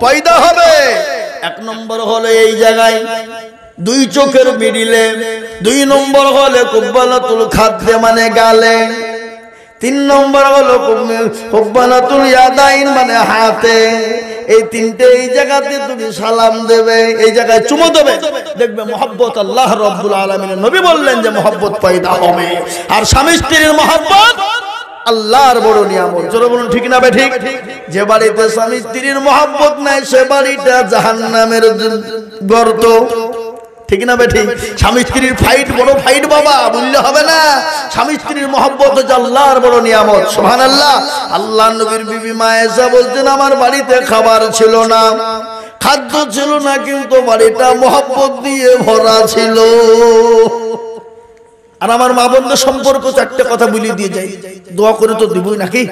পয়দা হবে। এক নম্বর হলো এই জায়গায় দুই চোখের মিডিলে, দুই নম্বর হলে কুব্বালাতুল খাদ্দে মানে গালে, তিন নম্বর হলো কুব্বালাতুল ইয়াদাইন মানে হাতে। এই তিনটে এই জায়গাতে তুমি সালাম দেবে, এই জায়গায় চুমো দেবে, দেখবে মহব্বত আল্লাহ রাব্বুল আলামিনের নবী বললেন যে মহব্বত পয়দা হবে। আর স্বামী স্ত্রীর মহব্বত আল্লাহর বড় নিয়ামত। জোরে বলুন ঠিক না বে ঠিক? যে বাড়িতে স্বামী স্ত্রীর মহব্বত নাই সে বাড়িটা জাহান্নামের গর্ত। ঠিক না বে ঠিক? স্বামী স্ত্রীর ফাইট বড় ফাইট বাবা, বললে হবে না। স্বামী স্ত্রীর মহব্বত হচ্ছে আল্লাহর বড় নিয়ামত। সুবহানাল্লাহ। আল্লাহ নবীর বিবি মা আয়েশা বলছেন আমার বাড়িতে খাবার ছিল না, খাদ্য ছিল না, কিন্তু বাড়িটা মহব্বত দিয়ে ভরা ছিল। আর আমার মা বোনদের সম্পর্ক চারটে কথা বলে দিয়ে যাই, দোয়া করে তো দিবই নাকি?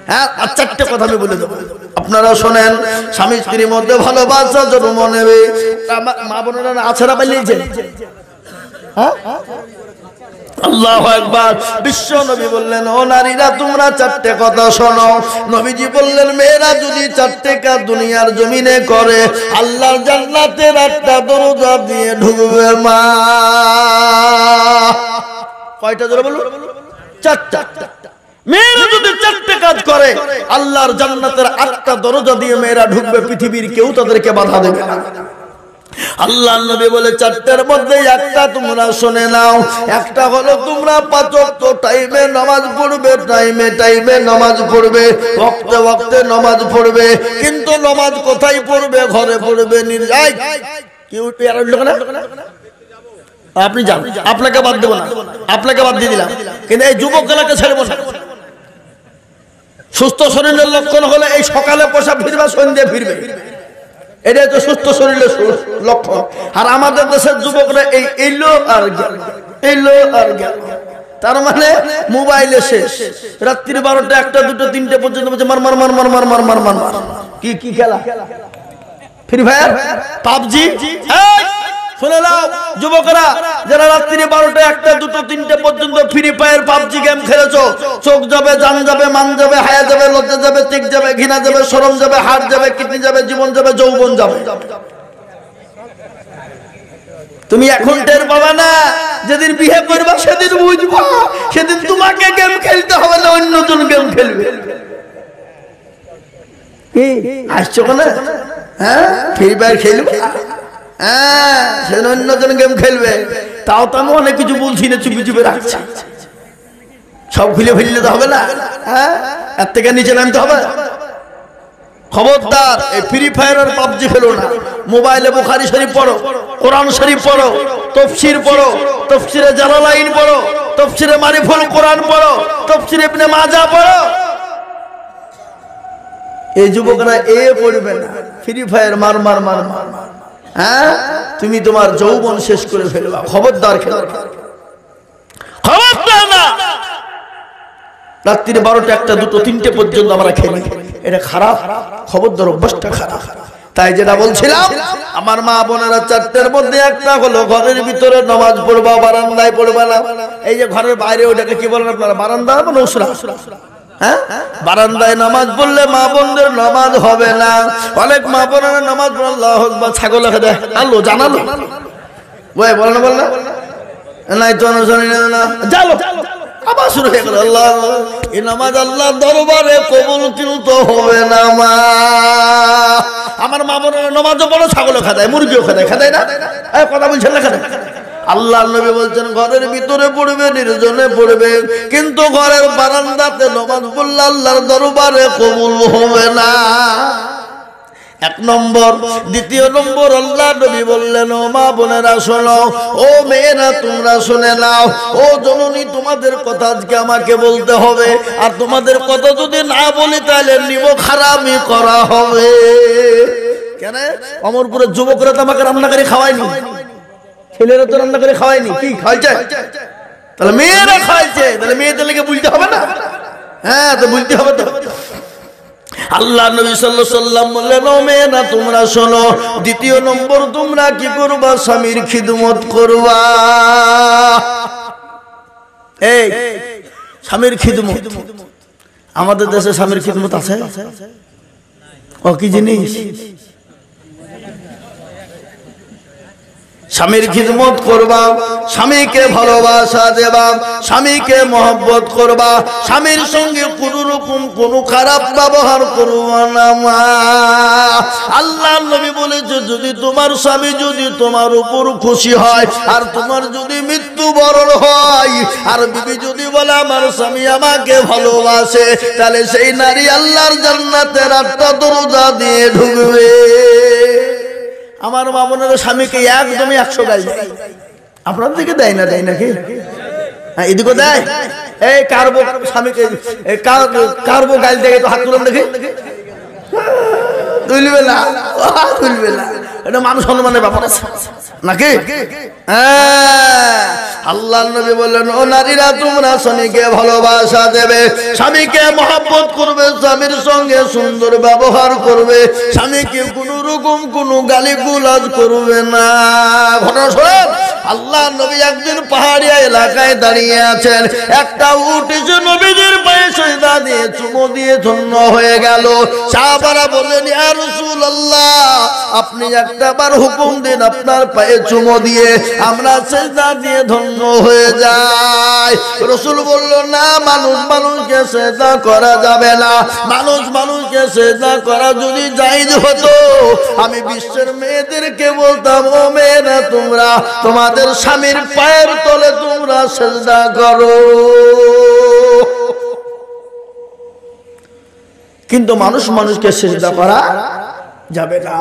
হ্যাঁ, আর চারটে কথা আমি বলে দেবো, আপনারা শোনেন। স্বামী স্ত্রীর মধ্যে ভালোবাসা জন্ম নেবে। মা বোনেরা আছাড়া পালিয়েছে। হ্যাঁ, আল্লাহু আকবার। বিশ্ব নবী বললেন ও নারীরা তোমরা চারটে কথা শোনো। নবীজি বললেন মেয়েরা যদি চারটে কাজ দুনিয়ার জমিনে করে আল্লাহর জান্নাতের একটা দরজা দিয়ে ঢুকবে মা। কয়টা জোরে বলুন? চারটা। মেয়েরা যদি চারটে কাজ করে আল্লাহর জান্নাতের একটা দরজা দিয়ে মেয়েরা ঢুকবে, পৃথিবীর কেউ তাদেরকে বাধা দেবে না। আল্লাহ নবী বলে চারটার মধ্যে একটা তোমরা শুনে নাও। একটা হলো তোমরা পাঁচ ওয়াক্ত টাইমে নামাজ পড়বে, টাইমে টাইমে নামাজ পড়বে, ওয়াক্তে ওয়াক্তে নামাজ পড়বে। কিন্তু নামাজ কোথায় পড়বে? ঘরে পড়বে। নির্জাই কি উঠে আর লোক না, আপনি যান, আপনাকে বাদ দেব না, আপনাকে বাদ দিয়ে দিলাম। কিন্তু এই যুবকগুলোকে ছেড়ে বসে। সুস্থ শরীরের লক্ষণ হলে এই সকালে পোশাক ফিরবে, সন্ধ্যে ফিরবে, এটাই তো সুস্থ শরীরের লক্ষণ। আর আমাদের দেশের যুবকরা এই এলো আর গেল, এলো আর গেল। তার মানে মোবাইলে শেষ, রাত্রি 12টা 1টা 2টা 3টে পর্যন্ত বলছে মার মার মার মার মার মার মার মার মার। কি খেলা? Free fire, PUBG. শুনে নাও যুবকরা, যারা রাত্রি 12টা 1টা 2টা 3টে পর্যন্ত ফ্রি ফায়ার পাবজি গেম খেলেছো, চোখ যাবে, জান যাবে, মান যাবে, হায়া যাবে, লজ্জা যাবে, তিক যাবে, ঘৃণা যাবে, শরম যাবে, হাড় যাবে, কিডনি যাবে, জীবন যাবে, যৌবন যাবে। তুমি এখন টের পাবে না, যেদিন বিয়ে করবে সেদিন বুঝবা। সেদিন তোমাকে গেম খেলতে হবে না, অন্যজন গেম খেলবে। আসছো কেন? হ্যাঁ, ফ্রি ফায়ার খেলবে, হ্যাঁ, সে অন্যজন গেম খেলবে। তাও তো আমি অনেক কিছু বলছি না, চুপি চুপি রাখছি। সব খুলে ফেললে তো হবে না, হ্যাঁ, এর থেকে নিচে নামতে হবে। খবরদার, এই ফ্রি ফায়ার আর পাবজি খেলো না। মোবাইলে বুখারী শরীফ পড়ো, কোরআন শরীফ পড়ো, তাফসীর পড়ো, তাফসীরে জালালাইন পড়ো, তাফসীরে মারিফুল কোরআন পড়ো, তাফসীর ইবনে মাজাহ পড়ো। এই যুবকরা এ পড়বে না, ফ্রি ফায়ার মার মার মার মার। হ্যাঁ, তুমি তোমার যৌবন শেষ করে ফেলবা। খবরদার খেলো, খবরদার না। রাত্রি 12টা 1টা 2টো 3টে পর্যন্ত আমরা খেলি, এটা খারাপ। খবরদার, অভ্যাসটা খারাপ। তাই যেটা বলছিলাম, আমার মা বোনেরা চারটার মধ্যে একটা হলো ঘরের ভিতরে নামাজ পড়বা, বারান্দায় পড়বা না। এই যে ঘরের বাইরে ওটাকে কি বলেন আপনারা? বারান্দা মানে উসরা। হ্যাঁ, বারান্দায় নামাজ পড়লে মা বোনদের নামাজ হবে না। অনেক মা বোনেরা নামাজ পড়ে আল্লাহু আকবার ছাগল রেখে দেয়। আল্লাহ জানালো ওই বল না, বল না, নাই তো জানি না, জানো আবার শুরু হয়ে গেল। আল্লাহ, এই নামাজ আল্লাহ দরবারে কবুল কিন্তু হবে না। মা, আমার মা বোনেরা নামাজও পড়ে, ছাগলও খাদায়, মুরগিও খাদায়, খাদায় না? কথা বলছেন না? খাদায়। আল্লাহ নবী বলছেন ঘরের ভিতরে পড়বে, নির্জনে পড়বে, কিন্তু ঘরের বারান্দাতে নামাজ পড়লে আল্লাহর দরবারে কবুল হবে না। এক নম্বর। দ্বিতীয় নম্বর, আল্লাহ নবী বললেন ও মা বোনেরা শোনো, ও মেয়েরা তোমরা শুনে নাও। ও জননী, তোমাদের কথা আজকে আমাকে বলতে হবে, আর তোমাদের কথা যদি না বলি তাহলে নিব খারামি করা হবে। কেন? অমরপুরের যুবকরা তো আমাকে রান্না করে খাওয়ায়নি, ছেলেরা তো রান্না করে খাওয়ায়নি। কি খাইছে? তাহলে মেয়েরা খাইছে, তাহলে মেয়েদের লেগে বুঝতে হবে না? হ্যাঁ, তো বুঝতে হবে তো। আল্লাহ নবী সাল্লাল্লাহু আলাইহি ওয়াসাল্লাম বললেন ও মেয়েরা তোমরা শোনো, দ্বিতীয় নম্বর তোমরা কি করবা? স্বামীর খিদমত করবা। এই স্বামীর খিদমত, আমাদের দেশে স্বামীর খিদমত আছে? ও কি জিনিস? স্বামীর খিদমত করবা, স্বামীকে ভালোবাসা দেবা, স্বামীকে মহব্বত করবা, স্বামীর সঙ্গে কোন রকম কোন খারাপ ব্যবহার করবা না। মা আল্লাহর নবী বলেছে, যদি তোমার স্বামী যদি তোমার উপর খুশি হয় আর তোমার যদি মৃত্যুবরণ হয় আর বিবি যদি বলে আমার স্বামী আমাকে ভালোবাসে, তাহলে সেই নারী আল্লাহর জান্নাতের 8টা দরজা দিয়ে ঢুকবে। আমার মা বোনেরা স্বামীকে একদমই 100 গাল দেয়। আপনার দিকে দেয় না? দেয় নাকি? হ্যাঁ, এদিকে দেয়। এই কারবো স্বামীকে কারবো গাল দেয় তো হাত তুলেন দেখি। তুলবে না, তুলবে না, এটা মানুষ সম্মানের ব্যাপার আছে নাকি? আল্লাহর নবী বললেন, ও নারীরা তোমরা স্বামীকে ভালোবাসা দেবে, স্বামীকে মহব্বত করবে, স্বামীর সঙ্গে সুন্দর ব্যবহার করবে, স্বামীকে কোন রকম কোন গালিগালাজ করবে না। ঘটনা শোনেন, আল্লাহর নবী একদিন পাহাড়ি এলাকায় দাঁড়িয়ে আছেন, একটা উট এসে নবীজির পায়ে সিজদা দিয়ে চুমো দিয়ে ধন্য হয়ে গেল। সাহাবারা বললেন, ইয়া রাসূলুল্লাহ, আপনি একটাবার হুকুম দিন, আপনার পায়ে চুমো দিয়ে আমরা সিজদা দিয়ে ধন্য হয়ে যাই। রাসূল বলল, না, মানুষ মানুষকে সিজদা করা যাবে না। মানুষ মানুষকে সিজদা করা যদি জায়েজ হতো, আমি বিশ্বের মেয়েদেরকে বলতাম, ও মেয়েরা, তোমরা তোমাদের স্বামীর পায়ের তলে তোমরা সিজদা করো। কিন্তু মানুষ মানুষকে সিজদা করা যাবে না।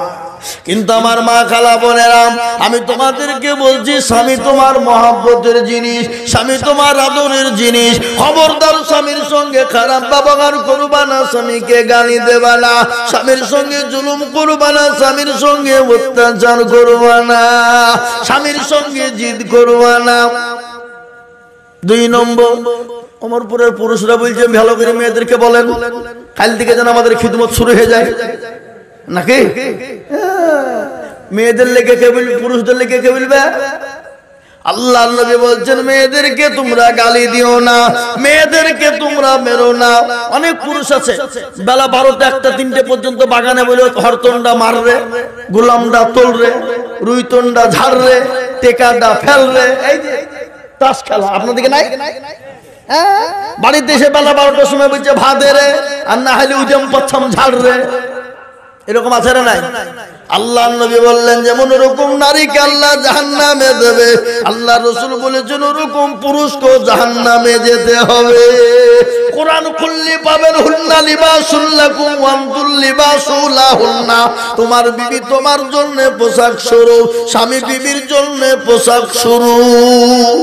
কিন্তু আমার মা খালা বোনেরা, আমি তোমাদেরকে বলছি, স্বামী তোমার মহব্বতের জিনিস, স্বামী তোমার আদরের জিনিস। খবরদার স্বামীর সঙ্গে খারাপ ব্যবহার করবা না, স্বামীকে গালি দেবা না, স্বামীর সঙ্গে জুলুম করবা না, স্বামীর সঙ্গে অত্যাচার করবা না, স্বামীর সঙ্গে জিদ করবা না। 2 নম্বর, অমরপুরের পুরুষরা বলছেন, ভালো করে মেয়েদেরকে বলেন, কাল থেকে যেন আমাদের খিদমত শুরু হয়ে যায় নাকি? মেয়েদের লেগে কে বলবে, পুরুষদের লেগে কে বলবে? আল্লাহর নবী বলছেন, মেয়েদেরকে তোমরা গালি দিও না, মেয়েদেরকে তোমরা মেরো না। অনেক পুরুষ আছে বেলা 12টা 1টা 3টে পর্যন্ত বাগানে বলে হরতনডা মাররে, গোলামডা তোলরে, রুইতনডা ঝাড়রে, টেকাডা ফেলরে। এই যে তাস খেলা আপনাদেরকে নাই? বাড়িতে এসে বেলা 12টার সময় বলছে ভাদে রে, আর না হলে উজম পচ্ছম ঝাড়রে। এরকম আছে না নাই? আল্লাহর নবী বললেন, যেমন ওরকম নারীকে আল্লাহ জাহান্নামে দেবে, আল্লাহ রাসূল বলেছেন ওরকম পুরুষকে জাহান্নামে যেতে হবে। কোরআন খুললে পাবেন, হুন্না লিবাসুল লাকুম ওয়া আনতুম লিবাসুল লাহুন্না। তোমার বিবি তোমার জন্য পোশাক স্বরূপ, স্বামী বিবির জন্য পোশাক স্বরূপ।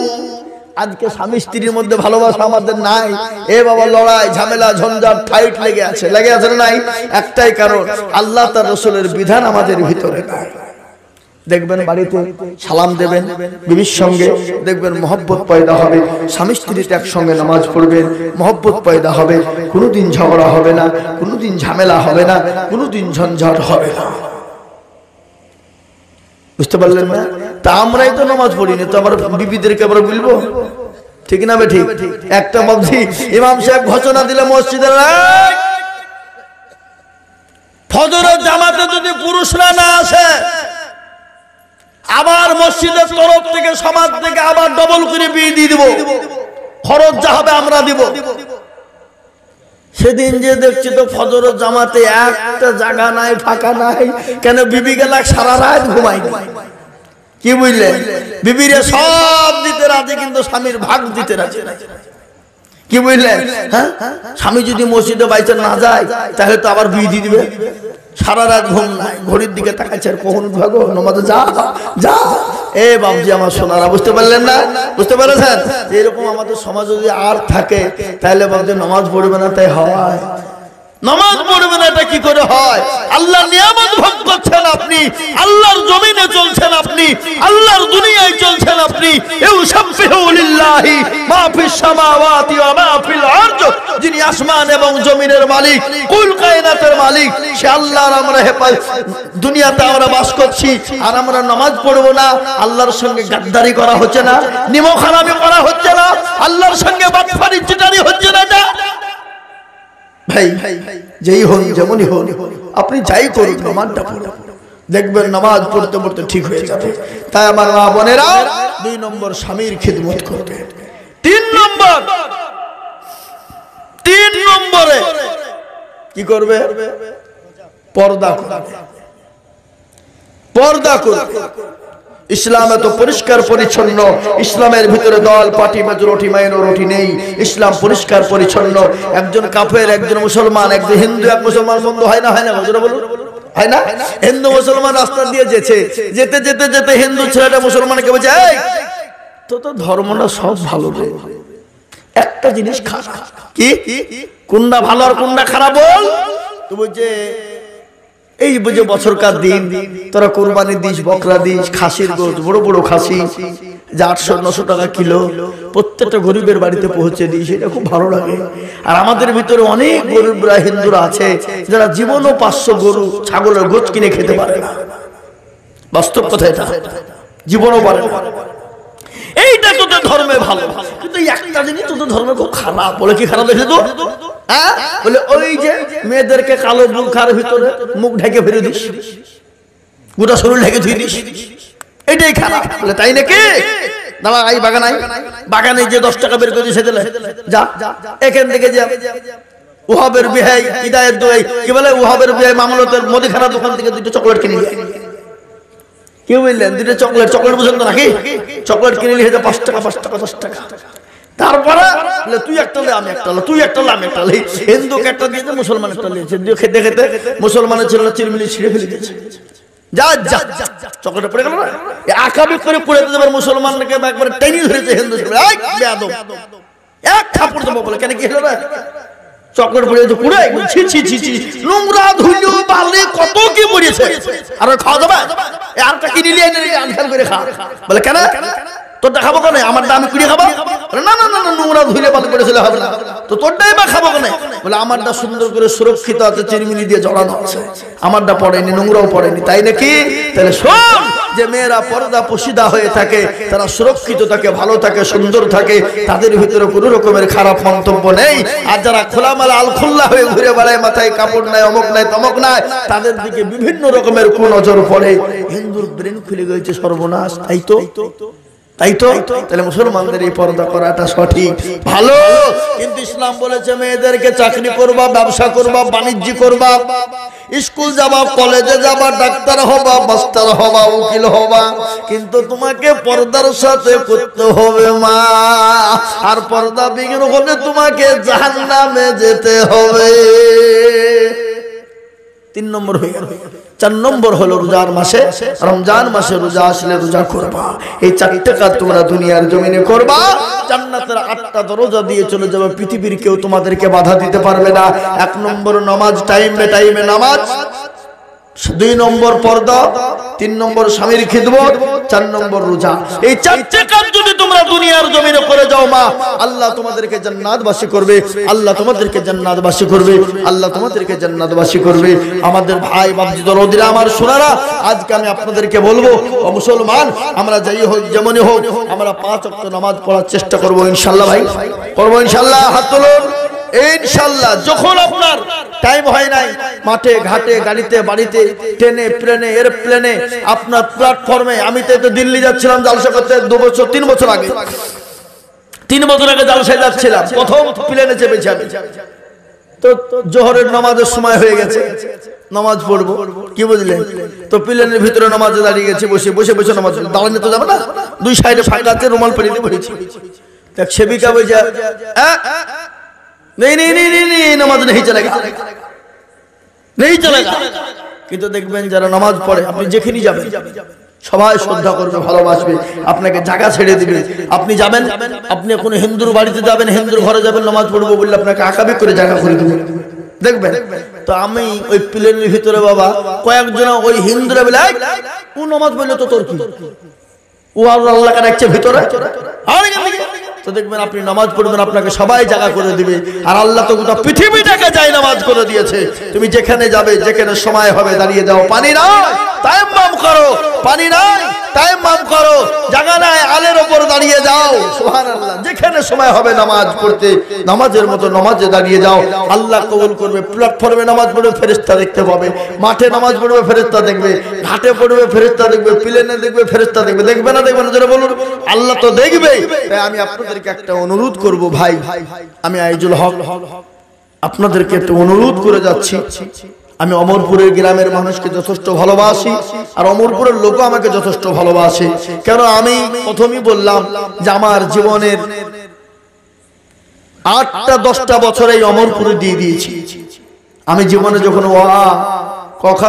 আজকে স্বামী স্ত্রীর মধ্যে ভালোবাসা আমাদের নাই। এ বাবা, লড়াই ঝামেলা ঝঞ্ঝাট ফাইট লেগে আছে না নাই? একটাই কারণ, আল্লাহ তার রাসূলের বিধান আমাদের ভিতরে নাই। দেখবেন বাড়িতে সালাম দেবেন বিবির সঙ্গে, দেখবেন মহব্বত পয়দা হবে। স্বামী স্ত্রীতে একসঙ্গে নামাজ পড়বেন, মহব্বত পয়দা হবে। কোনোদিন ঝগড়া হবে না, কোনোদিন ঝামেলা হবে না, কোনোদিন ঝঞ্ঝাট হবে না। বুঝতে পারলেন না? তা আমরাই তো নামাজ পড়িনি, তো আমার বিবিদেরকে আমরা বলবো? ঠিক না ঠিক? একটা ভাবছি, ইমাম সাহেব ঘোষণা দিলে মসজিদের, ফজরের জামাতে যদি পুরুষরা না আসে, আবার মসজিদের তরফ থেকে সমাজ থেকে আবার ডবল করে বিয়ে দিয়ে দিব, খরচ যা হবে আমরা দিব। সেদিন যে দেখছি তো ফজরের জামাতে একটা জায়গা নাই, ফাঁকা নাই। কেন? বিবি গেলা সারা রাত ঘুমাই। কি বুঝলেন? বিবিরে সব দিতে রাজি, কিন্তু স্বামীর ভাগ দিতে রাজি। কি বুঝলেন? হ্যাঁ, স্বামী যদি মসজিদে বাইচে না যায়, তাহলে তো আবার বিয়ে দিয়ে দিবে। সারা রাত ঘুম নাই, ঘড়ির দিকে তাকাচ্ছে, কখন ভাগো নামাজে যা যা। এ বাবজি আমার সোনারা, বুঝতে পারলেন না? বুঝতে পেরেছেন? এরকম আমাদের সমাজ যদি আর থাকে, তাহলে বাবজি নামাজ পড়বে না, তাই হয়? নামাজ পড়বে না, এটা কি করে হয়? আল্লাহর নিয়ামত ভোগ করছেন আপনি, আল্লাহর জমিনে চলছেন আপনি, আল্লাহর দুনিয়ায় চলছেন আপনি। ইউসাব্বিহু লিল্লাহি মা ফিস সামাওয়াতি ওয়া মা ফিল আরদ। যিনি আসমান এবং জমিনের মালিক, কুল কায়নাতের মালিক, সে আল্লাহর আমরা দুনিয়াতে আমরা বাস করছি, আর আমরা নামাজ পড়বো না। আল্লাহর সঙ্গে গাদ্দারি করা হচ্ছে না, নিমকহারামি করা হচ্ছে না, আল্লাহর সঙ্গে বাটপারি চিটারি হচ্ছে না। ভাই যেই হন যেমনই হন আপনি যাই করুন নামাজটা পড়ুন, দেখবেন নামাজ পড়তে পড়তে ঠিক হয়ে যাবে। তাই আমার মা বোনেরা 2 নম্বর স্বামীর খিদমত করবে। 3 নম্বরে কি করবে? পর্দা করবে। পর্দা করবে। ইসলাম এত পরিষ্কার পরিচ্ছন্ন, ইসলামের ভিতরে দল পার্টি মেজরিটি মাইনরিটি নেই। ইসলাম পরিষ্কার পরিচ্ছন্ন। একজন কাফের, একজন মুসলমান, একজন হিন্দু, এক মুসলমান বন্ধু হয় না? হয় না? বলুন হয় না? হিন্দু মুসলমান রাস্তা দিয়ে যেতে যেতে যেতে যেতে হিন্দু ছেলেটা মুসলমানকে বলছে, এই তো ধর্মটা সব ভালো রে, একটা জিনিস খারাপ। কি? কোনটা ভালো আর কোনটা খারাপ বল? তো বলছে এই বুঝে বছরকার দিন তোরা কোরবানি দিস, বকরা দিস, খাসির গোশত, বড় বড় খাসি যা 800-900 টাকা কিলো, প্রত্যেকটা গরিবের বাড়িতে পৌঁছে দিস, এটা খুব ভালো লাগে। আর আমাদের ভিতরে অনেক গরিবরা হিন্দুরা আছে যারা জীবনও 500 গরু ছাগলের গোশত কিনে খেতে পারে না। বাস্তব কথা এটা, জীবনও পারে না। এইটা তোদের ধর্মে ভালো, কিন্তু একটা জিনিস তোদের ধর্মে খুব খারাপ। বলে কি খারাপ দেখে তো? হ্যাঁ বলে ওই যে মেয়েদেরকে কালো বুরখার ভিতরে মুখ ঢেকে ফেলে দিস, গোটা শরীর ঢেকে ধুই দিস, এটাই খারাপ। বলে তাই নাকি? দাঁড়া, এই বাগানে যে 10 টাকা বের করে দিছে, যা এখান থেকে যা ওহাবের বিহাই হিদায়াত দোয়াই কি বলে, ওহাবের বিহাই মামলতের মুদিখানা দোকান থেকে 2টা চকলেট কিনে নিয়ে। কি বললেন? 2টা চকলেট বুঝেন তো নাকি? চকলেট কিনে নিয়ে 5 টাকা 5 টাকা 10 টাকা। তারপরে তুই একটা লে, আমি একটা লে, তুই একটা লে, আমি একটা লে। হিন্দুকে একটা দিয়েছে, মুসলমান একটা দিয়েছে। খেতে খেতে মুসলমানের ছেলেরা চিরমিলি ছিঁড়ে ফেলে দিয়েছে। যা যা চকলেট পড়ে গেল না, আকাবি করে পড়ে দেবে। মুসলমানকে একবারে টেনে ধরেছে হিন্দু ছেলে, এক থাপড় দেবো বলে। কেন কি হলো না? চকলেট পড়ে পুড়ে ছি ছি ছি ছি, নোংরা ধুলো বালি কত কি পড়েছে, আর খাওয়া যাবে? আরটা কিনে নিয়ে আনখান করে খা। বলে কেন? তোরটা খাবো কেন? আমারটা আমি কুড়িয়ে খাবো? না না না না, নোংরা ধুলে বালি পড়েছিল হবে না, তো তোরটাই বা খাবো কেন? বলে আমারটা সুন্দর করে সুরক্ষিত আছে, চিরমিনি দিয়ে জড়ানো আছে, আমারটা পড়েনি, নোংরাও পড়েনি। তাই নাকি? তাহলে শোন, যে মেয়েরা পর্দা পশিদা হয়ে থাকে তারা সুরক্ষিত থাকে, ভালো থাকে, সুন্দর থাকে, তাদের ভিতরে কোনো রকমের খারাপ মন্তব্য নেই। আর যারা খোলামেলা আলখুল্লা হয়ে ঘুরে বেড়ায়, মাথায় কাপড় নাই, অমক নাই, তমক নাই, তাদের দিকে বিভিন্ন রকমের কুনজর পড়ে। হিন্দুর ব্রেন খুলে গেছে, সর্বনাশ। তাই তো তাহলে মুসলমানদের এই পর্দা করাটা সঠিক, ভালো। কিন্তু ইসলাম বলেছে মেয়েদেরকে চাকরি করবা, ব্যবসা করবা, বাণিজ্য করবা, স্কুল যাবা, কলেজে যাবা, ডাক্তার হবা, মাস্টার হবা, উকিল হবা, কিন্তু তোমাকে পর্দার সাথে করতে হবে মা। আর পর্দা বিঘ্ন হলে তোমাকে জাহান্নামে যেতে হবে। 3 নম্বর হয়ে গেল। 4 নম্বর হলো রোজার মাসে, রমজান মাসে রোজা আসলে রোজা করবা। এই 4টে কাজ তোমরা দুনিয়ার জমিনে করবা, জান্নাতের 8টা দরজা দিয়ে চলে যাবে, পৃথিবীর কেউ তোমাদেরকে বাধা দিতে পারবে না। 1 নম্বর নামাজ, টাইমে টাইমে নামাজ। 2 নম্বর পর্দা, 3 নম্বর স্বামীর খিদমত, 4 নম্বর রোজা। এই 4টে কাজ যদি তোমরা দুনিয়ার জমিনে করে যাও মা, আল্লাহ তোমাদেরকে জান্নাতবাসী করবে, আল্লাহ তোমাদেরকে জান্নাতবাসী করবে, আল্লাহ তোমাদেরকে জান্নাতবাসী করবে। আমাদের ভাই বাবজি দরদিরা, আমার সোনারা, আজকে আমি আপনাদেরকে বলবো, ও মুসলমান, আমরা যাই হোক যেমনই হোক, আমরা 5 ওয়াক্ত নামাজ পড়ার চেষ্টা করব ইনশাআল্লাহ। ভাই করবো ইনশাআল্লাহ, হাত তুলুন ইনশাআল্লাহ। যখন আপনার টাইম হয় নাই, মাঠে ঘাটে, গাড়িতে, বাড়িতে, ট্রেনে, প্লেনে, এরপ্লেনে, আপনার প্ল্যাটফর্মে, আমি তো দিল্লি যাচ্ছিলাম জালসা করতে 3 বছর আগে 3 বছর আগে জালসায় যাচ্ছিলাম, প্রথম প্লেনে চেপেছি আমি। তো জোহরের নামাজের সময় হয়ে গেছে, নামাজ পড়বো, কি বুঝলেন? তো প্লেনের ভিতরে নামাজে দাঁড়িয়ে গেছি, বসে বসে বসে নামাজ, দাঁড়ানো তো যাবে না, 2 সাইডে ফাঁকা আছে, রুমাল পেরিয়ে দিয়ে বসেছি। দেখ সেবিকা বলছে नहीं नहीं नहीं नहीं नहीं नमाज नहीं चलेगा, नहीं चलेगा। কিন্তু দেখবেন যারা নামাজ পড়ে, আপনি যেখানেই যাবেন সবাই শ্রদ্ধা করবে, ভালোবাসবে, আপনাকে জায়গা ছেড়ে দিবে। আপনি যাবেন, আপনি কোনো হিন্দুর বাড়িতে যাবেন, হিন্দুর ঘরে যাবেন, নামাজ পড়বো বললে আপনাকে আকাবি করে জায়গা করে দেবে, দেখবেন। তো আমি ওই প্লেনের ভিতরে বাবা কয়েকজন ওই হিন্দুরা বলে, ও নামাজ পড়লে তো তোর কি, ও আল্লাহকে রাখছে ভিতরে। তো দেখবেন আপনি নামাজ পড়বেন, আপনাকে সবাই জায়গা করে দিবে। আর আল্লাহ তো গোটা পৃথিবীটাকে যায় নামাজ করে দিয়েছে। তুমি যেখানে যাবে, যেখানে সময় হবে দাঁড়িয়ে যাও, পানি নাও, তায়াম্মাম করো, পানি নাই তায়াম্মুম করো, জায়গা নাই আলের উপর দাঁড়িয়ে যাও, সুবহানাল্লাহ। যেখানে সময় হবে নামাজ পড়তে নামাজের মতো নামাজে দাঁড়িয়ে যাও, আল্লাহ কবুল করবে। প্ল্যাটফর্মে নামাজ পড়বে ফেরেশতা দেখতে পাবে, মাঠে নামাজ পড়বে ফেরেশতা দেখবে, ঘাটে পড়বে ফেরেশতা দেখবে, প্লেনে দেখবে ফেরেশতা দেখবে। দেখবে না দেখবে না যারা বলুন, আল্লাহ তো দেখবে। তাই আমি আপনাদেরকে একটা অনুরোধ করব ভাই, আমি আইজুল হক আপনাদেরকে একটা অনুরোধ করে যাচ্ছি। আমি অমরপুরের গ্রামের মানুষকে যথেষ্ট ভালোবাসি, আর অমরপুরের লোকও আমাকে যথেষ্ট ভালোবাসে। কেন আমি প্রথমেই বললাম যে আমার জীবনের 8-10টা বছর এই অমরপুরে দিয়ে দিয়েছি। আমি জীবনে যখন ক খ